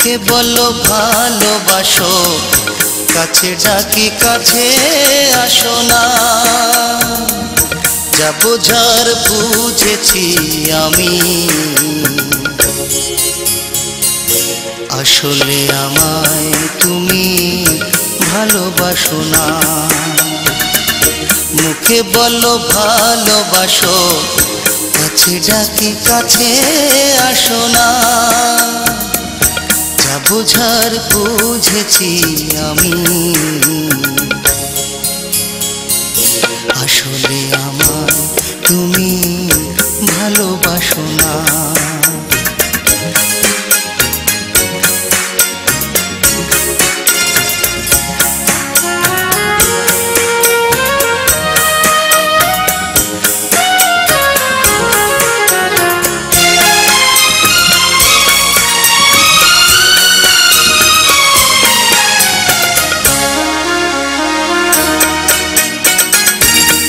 মুখে বলো ভালোবাসো, কাছে ডাকি কাছে আসো না। যা বোঝার বুঝেছি আমি, আসলে আমায় তুমি ভালোবাসো না। মুখে বলো ভালোবাসো, কাছে ডাকি কাছে আসো না। যা বোঝার বুঝেছি আমি, আসলে আমায় তুমি ভালোবাসো না।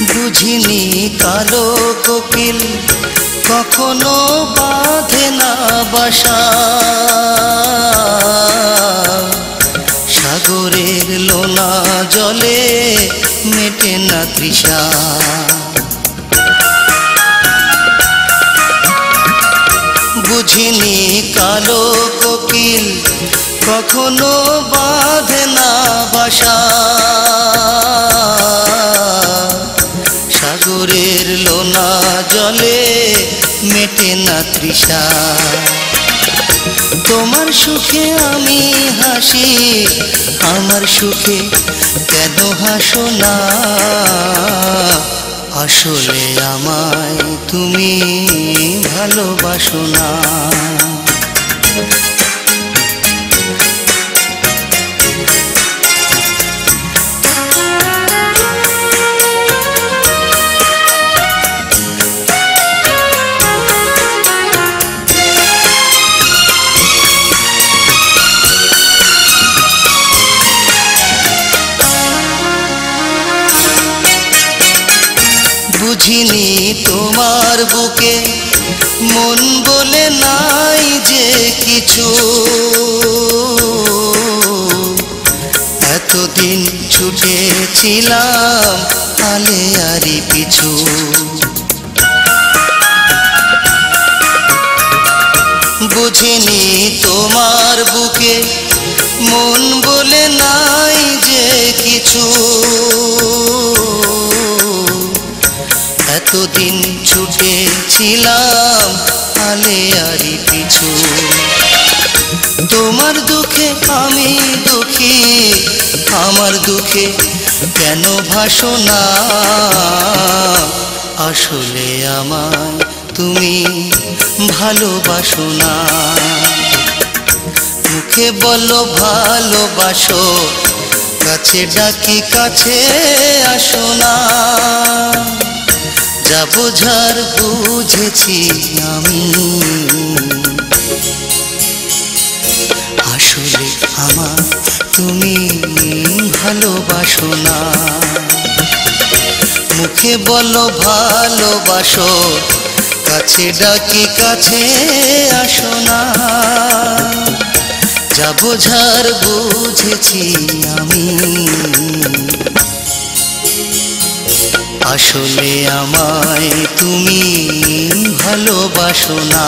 বুঝিনি কালো কোকিল কখনো বাঁধে না বাসা, সাগরের লোনা জলে মেটে না তৃষা। বুঝিনি কালো কোকিল কখনো বাঁধে না বাসা, সাগরের লোনা জলে মেটে না তৃষা। তোমার সুখে আমি হাসি, আমার সুখে কেন হাসো না। আসলে আমায় তুমি ভালোবাসো না। বুঝিনি তোমার বুকে মন বলে নাই যে কিছু, এতদিন ছুটেছিলাম আলে আরি পিছু। বুঝিনি তোমার বুকে মন বলে নাই যে কিছু, এতদিন ছুটেছিলাম আলে আরি পিছু। তোমার দুঃখে আমি দুঃখী, আমার দুঃখে কেন ভাসো না। আসলে আমায় তুমি ভালোবাসো না। মুখে বলো ভালোবাসো, কাছে ডাকি কাছে আসো না। যা বোঝার বুঝেছি আমি, আসলে আমার তুমি ভালোবাসো না। মুখে বলো ভালোবাসো, কাছে ডাকি কাছে আসো না। যা বোঝার বুঝেছি আমি, আসলে আমায় তুমি ভালোবাসো না।